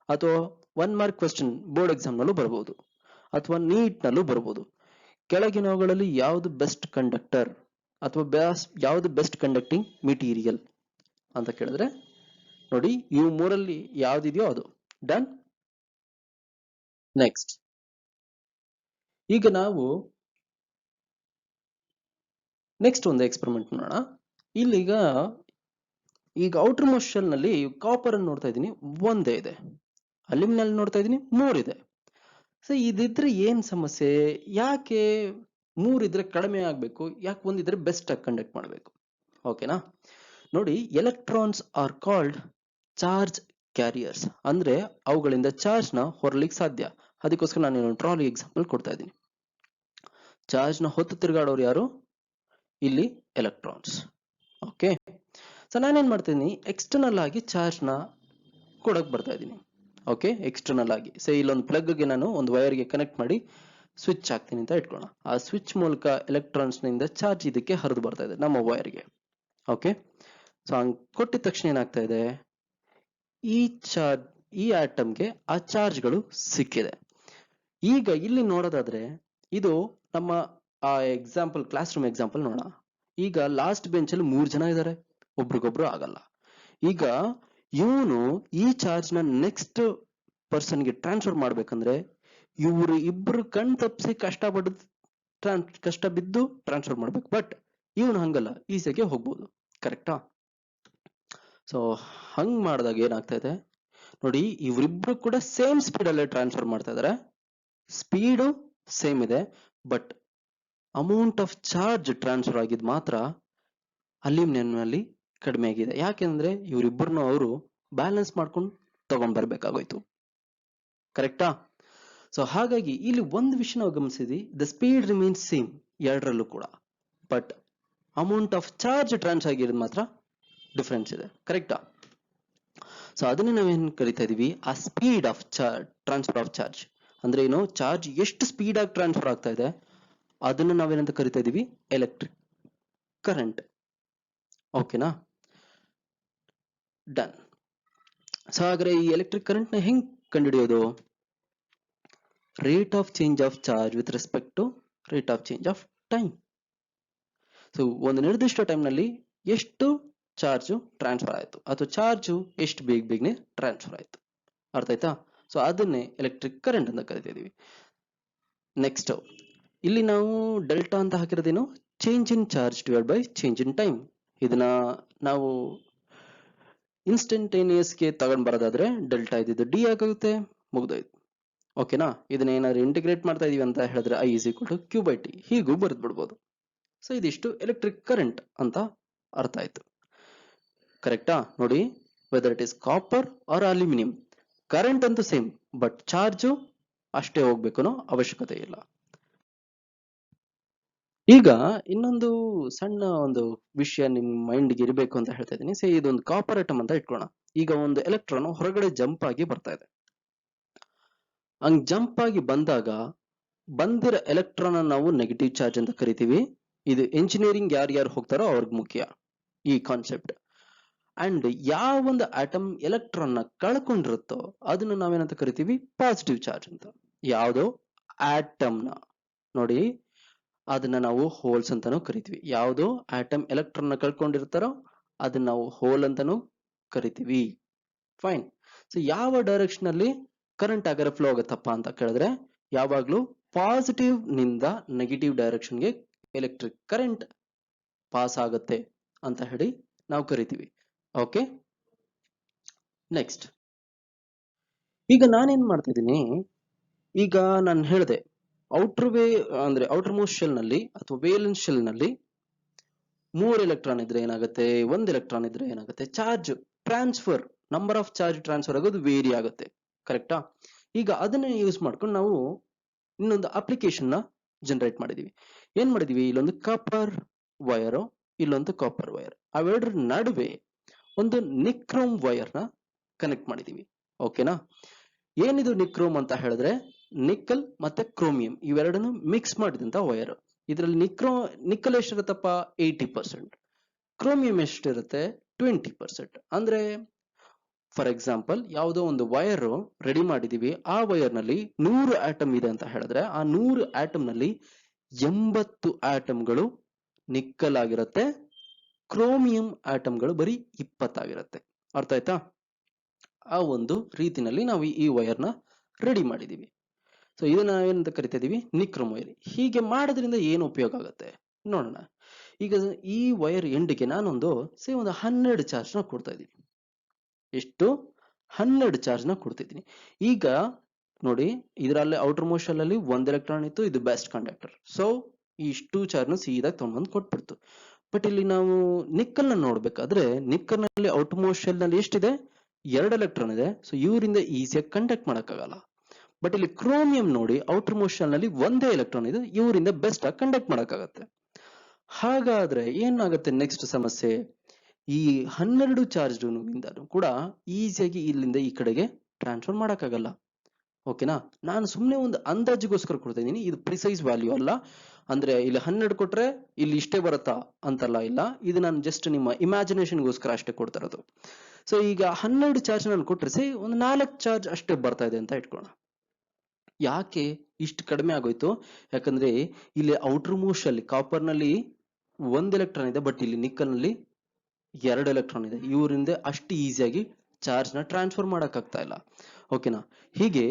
ಅಥವಾ 1 ಮಾರ್ಕ್ ಕ್ವೆಶ್ಚನ್ ಬೋರ್ಡ್ ಎಕ್ಸಾಮ್ ನಲ್ಲೂ ಬರ್ಬೋದು, ಅಥವಾ ನೀಟ್ ನಲ್ಲೂ ಬರ್ಬೋದು. ಕೆಳಗಿನವುಗಳಲ್ಲಿ ಯಾವುದು ಬೆಸ್ಟ್ ಕಂಡಕ್ಟರ್ ಅಥವಾ ಯಾವುದು ಬೆಸ್ಟ್ ಕಂಡಕ್ಟಿಂಗ್ ಮೆಟೀರಿಯಲ್ ಅಂತ ಕೇಳಿದ್ರೆ ನೋಡಿ, ಇವು ಮೂರಲ್ಲಿ ಯಾವ್ದಿದೆಯೋ ಅದು. ಡನ್. ನೆಕ್ಸ್ಟ್, ಈಗ ನಾವು ನೆಕ್ಸ್ಟ್ ಒಂದು ಎಕ್ಸ್ಪೆರಿಮೆಂಟ್ ನೋಡೋಣ. ಈಗ ಔಟರ್ ಮೋಸ್ಟ್ ಶೆಲ್ ನಲ್ಲಿ ಕಾಪರ್ ಅನ್ನು ನೋಡ್ತಾ ಇದ್ದೀನಿ, ಒಂದೇ ಇದೆ. ಅಲ್ಯೂಮಿನಿಯಂ ನೋಡ್ತಾ ಇದ್ದೀನಿ, 3 ಇದೆ. ಸೊ ಇದಿದ್ರೆ ಏನ್ ಸಮಸ್ಯೆ? ಯಾಕೆ 3 ಇದ್ರೆ ಕಡಿಮೆ ಆಗ್ಬೇಕು? ಯಾಕೆ ಒಂದಿದ್ರೆ ಬೆಸ್ಟ್ ಆಗಿ ಕಂಡಕ್ಟ್ ಮಾಡಬೇಕು? ಓಕೆನಾ? ನೋಡಿ, electrons are called charge carriers. ಅಂದ್ರೆ ಅವುಗಳಿಂದ ಚಾರ್ಜ್ ನ ಹೊರಲಿಕ್ಕೆ ಸಾಧ್ಯ. ಅದಕ್ಕೋಸ್ಕರ ನಾನು ಟ್ರಾಲಿ ಎಕ್ಸಾಂಪಲ್ ಕೊಡ್ತಾ ಇದ್ದೀನಿ. ಚಾರ್ಜ್ ನ ಹೊತ್ತು ತಿರುಗಾಡೋರು ಯಾರು? ಇಲ್ಲಿ ಎಲೆಕ್ಟ್ರಾನ್ಸ್. ಓಕೆ, ಸೊ ನಾನೇನ್ ಮಾಡ್ತೀನಿ, ಎಕ್ಸ್ಟರ್ನಲ್ ಆಗಿ ಚಾರ್ಜ್ ನ ಕೊಡಕ್ ಬರ್ತಾ ಇದ್ದೀನಿ. ಓಕೆ, ಎಕ್ಸ್ಟರ್ನಲ್ ಆಗಿ ಇಲ್ಲೊಂದು ಪ್ಲಗ್ ಗೆ ನಾನು ಒಂದು ವೈರ್ ಗೆ ಕನೆಕ್ಟ್ ಮಾಡಿ ಸ್ವಿಚ್ ಹಾಕ್ತೀನಿ ಅಂತ ಇಟ್ಕೊಳ್ಳೋಣ. ಆ ಸ್ವಿಚ್ ಮೂಲಕ ಎಲೆಕ್ಟ್ರಾನ್ಸ್ ನಿಂದ ಚಾರ್ಜ್ ಇದಕ್ಕೆ ಹರಿದು ಬರ್ತಾ ಇದೆ ನಮ್ಮ ವೈರ್ಗೆ. ಓಕೆ, ಸೊ ಹಂಗ್ ಕೊಟ್ಟಿದ ತಕ್ಷಣ ಏನಾಗ್ತಾ ಇದೆ, ಈ ಆಟಮ್ಗೆ ಆ ಚಾರ್ಜ್ಗಳು ಸಿಕ್ಕಿದೆ. ಈಗ ಇಲ್ಲಿ ನೋಡೋದಾದ್ರೆ ಇದು ನಮ್ಮ ಆ ಎಕ್ಸಾಂಪಲ್, ಕ್ಲಾಸ್ ರೂಮ್ ಎಕ್ಸಾಂಪಲ್ ನೋಡೋಣ. ಈಗ ಲಾಸ್ಟ್ ಬೆಂಚ್ ಅಲ್ಲಿ 3 ಜನ ಇದ್ದಾರೆ, ಒಬ್ರಿಗೊಬ್ರು ಆಗಲ್ಲ. ಈಗ ಇವನು ಈ ಚಾರ್ಜ್ ನ ನೆಕ್ಸ್ಟ್ ಪರ್ಸನ್ ಗೆ ಟ್ರಾನ್ಸ್ಫರ್ ಮಾಡ್ಬೇಕಂದ್ರೆ ಇವ್ರು ಇಬ್ರು ಕಣ್ ತಪ್ಪಿಸಿ ಕಷ್ಟ ಬಿದ್ದು ಟ್ರಾನ್ಸ್ಫರ್ ಮಾಡ್ಬೇಕು. ಬಟ್ ಇವನು ಹಂಗಲ್ಲ, ಈಸಿಯಾಗಿ ಹೋಗ್ಬೋದು. ಕರೆಕ್ಟಾ? ಸೊ ಹಂಗ್ ಮಾಡಿದಾಗ ಏನಾಗ್ತಾ ಇದೆ ನೋಡಿ, ಇವರಿಬ್ರು ಕೂಡ ಸೇಮ್ ಸ್ಪೀಡ್ ಅಲ್ಲೇ ಟ್ರಾನ್ಸ್ಫರ್ ಮಾಡ್ತಾ ಇದಾರೆ. ಸ್ಪೀಡು ಸೇಮ್ ಇದೆ, but amount of charge transfer ಆಗಿದ್ ಮಾತ್ರ ಅಲ್ಯೂಮಿನಿಯಂ ನಲ್ಲಿ ಕಡಿಮೆ ಆಗಿದೆ. ಯಾಕೆಂದ್ರೆ ಇವರಿಬ್ಬರನ್ನು ಅವರು ಬ್ಯಾಲೆನ್ಸ್ ಮಾಡ್ಕೊಂಡು ತಗೊಂಡ್ ಬರ್ಬೇಕಾಗೋಯ್ತು. ಕರೆಕ್ಟಾ? ಸೊ ಹಾಗಾಗಿ ಇಲ್ಲಿ ಒಂದು ವಿಷಯ ನಾವು ಗಮನಿಸಿದ್ವಿ, ದ ಸ್ಪೀಡ್ ರಿಮೈನ್ಸ್ ಸೇಮ್ ಎರಡರಲ್ಲೂ ಕೂಡ, but amount of charge transfer ಆಗಿರೋದು ಮಾತ್ರ ಡಿಫರೆನ್ಸ್ ಇದೆ. ಕರೆಕ್ಟಾ? ಸೊ ಅದನ್ನ ನಾವೇನ್ ಕರಿತಾ ಇದೀವಿ, ಆ speed of transfer of charge. ಅಂದ್ರೆ ಏನು, ಚಾರ್ಜ್ ಎಷ್ಟು ಸ್ಪೀಡ್ ಆಗಿ ಟ್ರಾನ್ಸ್ಫರ್ ಆಗ್ತಾ ಇದೆ ಅದನ್ನ ನಾವೇನಂತ ಕರಿತಾ ಇದೀವಿ, ಎಲೆಕ್ಟ್ರಿಕ್ ಕರೆಂಟ್. ಓಕೆನಾ? ಡನ್. ಸೊ ಹಾಗಾದ್ರೆ ಈ ಎಲೆಕ್ಟ್ರಿಕ್ ಕರೆಂಟ್ ನ ಹೆಂಗ್ ಕಂಡುಹಿಡಿಯೋದು? Rate of change of charge with respect to rate of change of time. So ಒಂದು ನಿರ್ದಿಷ್ಟ ಟೈಮ್ ನಲ್ಲಿ ಎಷ್ಟು ಚಾರ್ಜ್ ಟ್ರಾನ್ಸ್ಫರ್ ಆಯ್ತು, ಅಥವಾ ಚಾರ್ಜ್ ಎಷ್ಟು ಬೇಗನೆ ಟ್ರಾನ್ಸ್ಫರ್ ಆಯ್ತು. ಅರ್ಥ ಆಯ್ತಾ? ಸೊ ಅದನ್ನೇ ಎಲೆಕ್ಟ್ರಿಕ್ ಕರೆಂಟ್ ಅಂತ ಕರಿತಿದೀವಿ. ನೆಕ್ಸ್ಟ್, ಇಲ್ಲಿ ನಾವು ಡೆಲ್ಟಾ ಅಂತ ಹಾಕಿರೋದೇನು, change in charge divide by change in time. ಇದನ್ನ ನಾವು ಇನ್ಸ್ಟಂಟೇನಿಯಸ್ ಗೆ ತಗೊಂಡ್ ಬರೋದಾದ್ರೆ ಡೆಲ್ಟಾ ಇದ್ದಿದ್ದು ಡಿ ಆಗುತ್ತೆ, ಮುಗ್ದೋಯ್ತು. ಓಕೆನಾ? ಇದನ್ನ ಏನಾದ್ರು ಇಂಟಿಗ್ರೇಟ್ ಮಾಡ್ತಾ ಇದೀವಿ ಅಂತ ಹೇಳಿದ್ರೆ I is equal to Q by T ಹೀಗೂ ಬರೆದು ಬಿಡ್ಬೋದು. ಸೊ ಇದಿಷ್ಟು ಎಲೆಕ್ಟ್ರಿಕ್ ಕರೆಂಟ್ ಅಂತ ಅರ್ಥ ಆಯ್ತು. ಕರೆಕ್ಟಾ? ನೋಡಿ, whether it is copper or aluminium, current ಅಂತೂ ಸೇಮ್, ಬಟ್ ಚಾರ್ಜು ಅಷ್ಟೇ ಹೋಗ್ಬೇಕು ಅನ್ನೋ ಅವಶ್ಯಕತೆ ಇಲ್ಲ. ಈಗ ಇನ್ನೊಂದು ಸಣ್ಣ ಒಂದು ವಿಷಯ ನಿಮ್ ಮೈಂಡ್ಗೆ ಇರಬೇಕು ಅಂತ ಹೇಳ್ತಾ ಇದ್ದೀನಿ. ಇದೊಂದು ಕಾಪರ್ ಆಟಮ್ ಅಂತ ಇಟ್ಕೋಣ. ಈಗ ಒಂದು ಎಲೆಕ್ಟ್ರಾನ್ ಹೊರಗಡೆ ಜಂಪ್ ಆಗಿ ಬರ್ತಾ ಇದೆ. ಹಂಗ್ ಜಂಪ್ ಆಗಿ ಬಂದಾಗ ಬಂದಿರೋ ಎಲೆಕ್ಟ್ರಾನ್ ನಾವು ನೆಗೆಟಿವ್ ಚಾರ್ಜ್ ಅಂತ ಕರಿತೀವಿ. ಇದು ಇಂಜಿನಿಯರಿಂಗ್ ಯಾರು ಹೋಗ್ತಾರೋ ಅವ್ರಿಗೆ ಮುಖ್ಯ ಈ ಕಾನ್ಸೆಪ್ಟ್. ಅಂಡ್ ಯಾವ ಒಂದು ಆಟಮ್ ಎಲೆಕ್ಟ್ರಾನ್ ನ ಕಳ್ಕೊಂಡಿರುತ್ತೋ ಅದನ್ನ ನಾವೇನಂತ ಕರಿತೀವಿ, ಪಾಸಿಟಿವ್ ಚಾರ್ಜ್ ಅಂತ. ಯಾವುದೋ ಆಟಮ್ ನ ನೋಡಿ, ಅದನ್ನ ನಾವು ಹೋಲ್ಸ್ ಅಂತಾನೂ ಕರಿತೀವಿ. ಯಾವುದೋ ಆಟಮ್ ಎಲೆಕ್ಟ್ರಾನ್ ನ ಕಳ್ಕೊಂಡಿರ್ತಾರೋ ಅದನ್ನ ನಾವು ಹೋಲ್ ಅಂತಾನೂ ಕರಿತೀವಿ. ಫೈನ್. ಸೊ ಯಾವ ಡೈರೆಕ್ಷನ್ ಅಲ್ಲಿ ಕರೆಂಟ್ ಆಗರೆ ಫ್ಲೋ ಆಗುತ್ತಪ್ಪ ಅಂತ ಕೇಳಿದ್ರೆ ಯಾವಾಗ್ಲೂ ಪಾಸಿಟಿವ್ ನಿಂದ ನೆಗೆಟಿವ್ ಡೈರೆಕ್ಷನ್ಗೆ ಎಲೆಕ್ಟ್ರಿಕ್ ಕರೆಂಟ್ ಪಾಸ್ ಆಗುತ್ತೆ ಅಂತ ಹೇಳಿ ನಾವು ಕರಿತೀವಿ. ಓಕೆ, ನೆಕ್ಸ್ಟ್, ಈಗ ನಾನೇನ್ ಮಾಡ್ತಿದ್ದೀನಿ, ಈಗ ನಾನು ಹೇಳಿದೆ ಔಟರ್ ವೇ ಅಂದ್ರೆ ಔಟರ್ ಮೋಸ್ಟ್ ಶೆಲ್ ನಲ್ಲಿ ಅಥವಾ ವೇಲೆನ್ಸ್ ಶೆಲ್ ನಲ್ಲಿ 3 ಎಲೆಕ್ಟ್ರಾನ್ ಇದ್ರೆ ಏನಾಗುತ್ತೆ, 1 ಎಲೆಕ್ಟ್ರಾನ್ ಇದ್ರೆ ಏನಾಗುತ್ತೆ, charge transfer, number of charge transfer ಆಗೋದು ವೇರಿ ಆಗುತ್ತೆ. ಕರೆಕ್ಟಾ? ಈಗ ಅದನ್ನ ಯೂಸ್ ಮಾಡ್ಕೊಂಡು ನಾವು ಇನ್ನೊಂದು ಅಪ್ಲಿಕೇಶನ್ ನ ಜನರೇಟ್ ಮಾಡಿದೀವಿ. ಏನ್ ಮಾಡಿದೀವಿ, ಇಲ್ಲೊಂದು ಕಾಪರ್ ವೈರ್, ಇಲ್ಲೊಂದು ಕಾಪರ್ ವೈರ್, ಅವೆರಡರ ನಡುವೆ ಒಂದು ನಿಕ್ರೋಮ್ ವೈರ್ ನ ಕನೆಕ್ಟ್ ಮಾಡಿದೀವಿ. ಓಕೆನಾ? ಏನಿದು ನಿಕ್ರೋಮ್ ಅಂತ ಹೇಳಿದ್ರೆ ನಿಕ್ಕಲ್ ಮತ್ತೆ ಕ್ರೋಮಿಯಂ ಇವೆರಡನ್ನು ಮಿಕ್ಸ್ ಮಾಡಿದಂತ ವೈರ್. ಇದರಲ್ಲಿ ನಿಕ್ಕಲ್ ಎಷ್ಟಿರುತ್ತಪ್ಪ, 80%. ಕ್ರೋಮಿಯಂ ಎಷ್ಟಿರುತ್ತೆ, 20%. ಅಂದ್ರೆ ಫಾರ್ ಎಕ್ಸಾಂಪಲ್ ಯಾವುದೋ ಒಂದು ವೈರ್ ರೆಡಿ ಮಾಡಿದೀವಿ, ಆ ವೈರ್ ನಲ್ಲಿ 100 ಆಟಮ್ ಇದೆ ಅಂತ ಹೇಳಿದ್ರೆ ಆ 100 ಆಟಮ್ ನಲ್ಲಿ 80 ಆಟಮ್ಗಳು ನಿಕ್ಕಲ್ ಆಗಿರುತ್ತೆ, ಕ್ರೋಮಿಯಂ ಆಟಮ್ಗಳು ಬರೀ 20 ಆಗಿರುತ್ತೆ. ಅರ್ಥ ಆಯ್ತಾ? ಆ ಒಂದು ರೀತಿನಲ್ಲಿ ನಾವು ಈ ವೈರ್ ನ ರೆಡಿ ಮಾಡಿದೀವಿ. ಸೊ ಇದನ್ನ ನಾವೇನಂತ ಕರಿತಾ ಇದೀವಿ, ನಿಕ್ರೋಮ್ ವೈರ್. ಹೀಗೆ ಮಾಡೋದ್ರಿಂದ ಏನು ಉಪಯೋಗ ಆಗುತ್ತೆ ನೋಡೋಣ. ಈಗ ಈ ವೈರ್ ಎಂಡ್ಗೆ ನಾನೊಂದು ಒಂದು 12 ಚಾರ್ಜ್ ನ ಕೊಡ್ತಾ ಇದ್ದೀನಿ. ಎಷ್ಟು? 12 ಚಾರ್ಜ್ ನ ಕೊಡ್ತಿದ್ದೀನಿ. ಈಗ ನೋಡಿ, ಇದರಲ್ಲಿ ಔಟರ್ ಮೋಸ್ಟ್ ಶೆಲ್ ಅಲ್ಲಿ 1 ಎಲೆಕ್ಟ್ರಾನ್ ಇತ್ತು, ಇದು ಬೆಸ್ಟ್ ಕಂಡಕ್ಟರ್. ಸೊ ಇಷ್ಟು ಚಾರ್ಜ್ ನ ಸೀದಾ ತಗೊಂಡ್ಬಂದು ಕೊಟ್ಬಿಡ್ತು. ಬಟ್ ಇಲ್ಲಿ ನಾವು ನಿಕ್ಕಲ್ ನ ನೋಡ್ಬೇಕಾದ್ರೆ ನಿಕ್ಕಲ್ ನಲ್ಲಿ ಔಟರ್ ಮೋಸ್ಟ್ ಶೆಲ್ ನಲ್ಲಿ ಎಷ್ಟಿದೆ, 2 ಎಲೆಕ್ಟ್ರಾನ್ ಇದೆ. ಸೊ ಇವರಿಂದ ಈಸಿಯಾಗಿ ಕಂಡಕ್ಟ್ ಮಾಡಕ್ಕಾಗಲ್ಲ. ಬಟ್ ಇಲ್ಲಿ ಕ್ರೋಮಿಯಂ ನೋಡಿ, ಔಟರ್ ಮೋಸ್ಟ್ ಶೆಲ್ ನಲ್ಲಿ ಒಂದೇ ಎಲೆಕ್ಟ್ರಾನ್ ಇದೆ, ಇವರಿಂದ ಬೆಸ್ಟ್ ಆಗಿ ಕಂಡಕ್ಟ್ ಮಾಡಕ್ಕಾಗತ್ತೆ. ಹಾಗಾದ್ರೆ ಏನಾಗುತ್ತೆ ನೆಕ್ಸ್ಟ್ ಸಮಸ್ಯೆ, ಈ 12 ಚಾರ್ಜ್ ಕೂಡ ಈಸಿಯಾಗಿ ಇಲ್ಲಿಂದ ಈ ಕಡೆಗೆ ಟ್ರಾನ್ಸ್ಫರ್ ಮಾಡಕ್ಕಾಗಲ್ಲ. ಓಕೆನಾ? ನಾನು ಸುಮ್ಮನೆ ಒಂದು ಅಂದಾಜಿಗೋಸ್ಕರ ಕೊಡ್ತಾ ಇದ್ದೀನಿ, ಇದು ಪ್ರಿಸೈಸ್ ವ್ಯಾಲ್ಯೂ ಅಲ್ಲ. ಅಂದ್ರೆ ಇಲ್ಲಿ 12 ಕೊಟ್ರೆ ಇಲ್ಲಿ ಇಷ್ಟೇ ಬರುತ್ತಾ ಅಂತಲ್ಲ, ಇಲ್ಲ, ಇದು ನಾನು ಜಸ್ಟ್ ನಿಮ್ಮ ಇಮ್ಯಾಜಿನೇಷನ್ಗೋಸ್ಕರ ಅಷ್ಟೇ ಕೊಡ್ತಾ ಇರೋದು. ಸೊ ಈಗ 12 ಚಾರ್ಜ್ ನಾನು ಕೊಟ್ರೆ ಒಂದು 4 ಚಾರ್ಜ್ ಅಷ್ಟೇ ಬರ್ತಾ ಇದೆ ಅಂತ ಇಟ್ಕೋಣ. ಯಾಕೆ ಇಷ್ಟು ಕಡಿಮೆ ಆಗೋಯ್ತು? ಯಾಕಂದ್ರೆ ಇಲ್ಲಿ ಔಟರ್ ಮೋಸ್ಟ್ ಅಲ್ಲಿ ಕಾಪರ್ ನಲ್ಲಿ 1 ಎಲೆಕ್ಟ್ರಾನ್ ಇದೆ, ಬಟ್ ಇಲ್ಲಿ ನಿಕ್ಕಲ್ ನಲ್ಲಿ 2 ಎಲೆಕ್ಟ್ರಾನ್ ಇದೆ. ಇವರಿಂದ ಅಷ್ಟು ಈಸಿಯಾಗಿ ಚಾರ್ಜ್ ನ ಟ್ರಾನ್ಸ್ಫರ್ ಮಾಡಕ್ ಆಗ್ತಾ ಇಲ್ಲ. ಓಕೆನಾ? ಹೀಗೆ